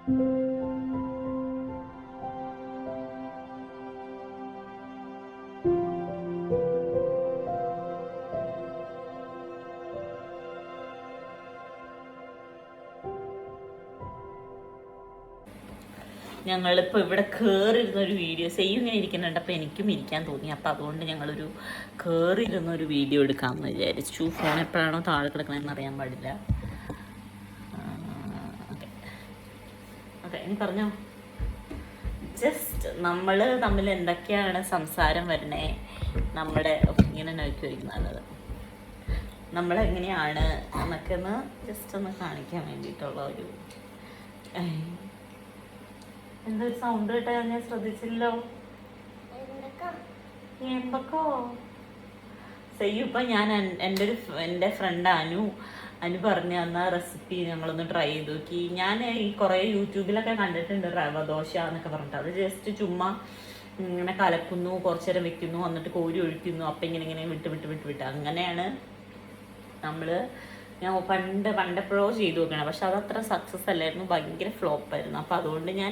ഞങ്ങളിപ്പോൾ ഇവിടെ കയറിയിരുന്നൊരു വീഡിയോ സെയ്യും ഇങ്ങനെ ഇരിക്കുന്നുണ്ട്. അപ്പോൾ എനിക്കും ഇരിക്കാൻ തോന്നി. അപ്പോൾ അതുകൊണ്ട് ഞങ്ങളൊരു കയറിയിരുന്നൊരു വീഡിയോ എടുക്കാമെന്ന് വിചാരിച്ചു. ഫോൺ എപ്പോഴാണോ താഴെ കിടക്കണമെന്ന് അറിയാൻ പാടില്ല. ഓക്കെ ഇനി പറഞ്ഞോ. ജസ്റ്റ് നമ്മൾ തമ്മിൽ എന്തൊക്കെയാണ് സംസാരം വരണേ, നമ്മുടെ ഇങ്ങനെ നോക്കി വയ്ക്കുന്നത് നമ്മളെങ്ങനെയാണ് എന്നൊക്കെ ഒന്ന് ജസ്റ്റ് ഒന്ന് കാണിക്കാൻ വേണ്ടിയിട്ടുള്ള ഒരു എന്തൊരു സൗണ്ട് കേട്ടാ ഞാൻ ശ്രദ്ധിച്ചില്ലോ. എന്തൊക്കോ ചെയ്യും. ഇപ്പം ഞാൻ എൻ്റെ ഫ്രണ്ട് അനു പറഞ്ഞു തന്ന റെസിപ്പി ഞങ്ങളൊന്ന് ട്രൈ ചെയ്ത് നോക്കി. ഞാൻ ഈ കുറേ യൂട്യൂബിലൊക്കെ കണ്ടിട്ടുണ്ട് റവ ദോശ എന്നൊക്കെ പറഞ്ഞിട്ട്. അത് ജസ്റ്റ് ചുമ്മാ ഇങ്ങനെ കലക്കുന്നു, കുറച്ചു നേരം വെക്കുന്നു, എന്നിട്ട് കോരി ഒഴിക്കുന്നു, അപ്പം ഇങ്ങനെ വിട്ട് അങ്ങനെയാണ് ഞാൻ പണ്ടെപ്പോഴോ ചെയ്തു നോക്കണം. പക്ഷെ അതത്ര സക്സസ് അല്ലായിരുന്നു, ഭയങ്കര ഫ്ലോപ്പായിരുന്നു. അപ്പോൾ അതുകൊണ്ട് ഞാൻ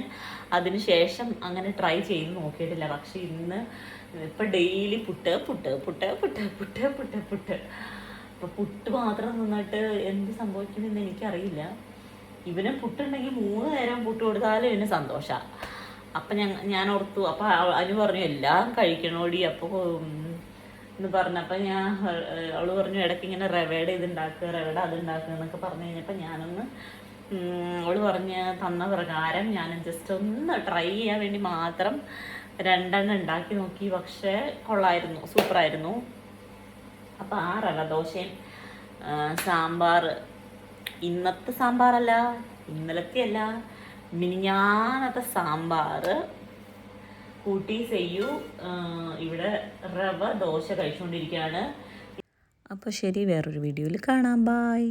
അതിന് ശേഷം അങ്ങനെ ട്രൈ ചെയ്ത് നോക്കിയിട്ടില്ല. പക്ഷെ ഇപ്പം ഡെയിലി പുട്ട്. അപ്പോൾ പുട്ട് മാത്രം നിന്നിട്ട് എന്ത് സംഭവിക്കുമെന്ന് എനിക്കറിയില്ല. ഇവന് പുട്ടുണ്ടെങ്കിൽ 3 നേരം പുട്ട് കൊടുത്താലും ഇവന് സന്തോഷമാണ്. അപ്പം ഞാൻ ഓർത്തു. അപ്പം അനു പറഞ്ഞു എല്ലാം കഴിക്കണോടി അപ്പോൾ എന്ന് പറഞ്ഞപ്പോൾ അവള് പറഞ്ഞു ഇടയ്ക്ക് ഇങ്ങനെ റവയുടെ അതുണ്ടാക്കുക എന്നൊക്കെ പറഞ്ഞു കഴിഞ്ഞപ്പോൾ ഞാനൊന്ന് അവള് പറഞ്ഞ് തന്ന പ്രകാരം ഞാൻ ജസ്റ്റ് ഒന്ന് ട്രൈ ചെയ്യാൻ വേണ്ടി മാത്രം 2 എണ്ണം ഉണ്ടാക്കി നോക്കി. പക്ഷേ കൊള്ളായിരുന്നു, സൂപ്പറായിരുന്നു. അപ്പം ആ റവ ദോശയും സാമ്പാർ, ഇന്നത്തെ സാമ്പാറല്ല, ഇന്നലത്തെ അല്ല, മിനിഞ്ഞാന്നത്തെ സാമ്പാർ കൂട്ടി ചെയ്യൂ ഇവിടെ റവ ദോശ കഴിച്ചുകൊണ്ടിരിക്കുകയാണ്. അപ്പോൾ ശരി, വേറൊരു വീഡിയോയിൽ കാണാം. ബായ്.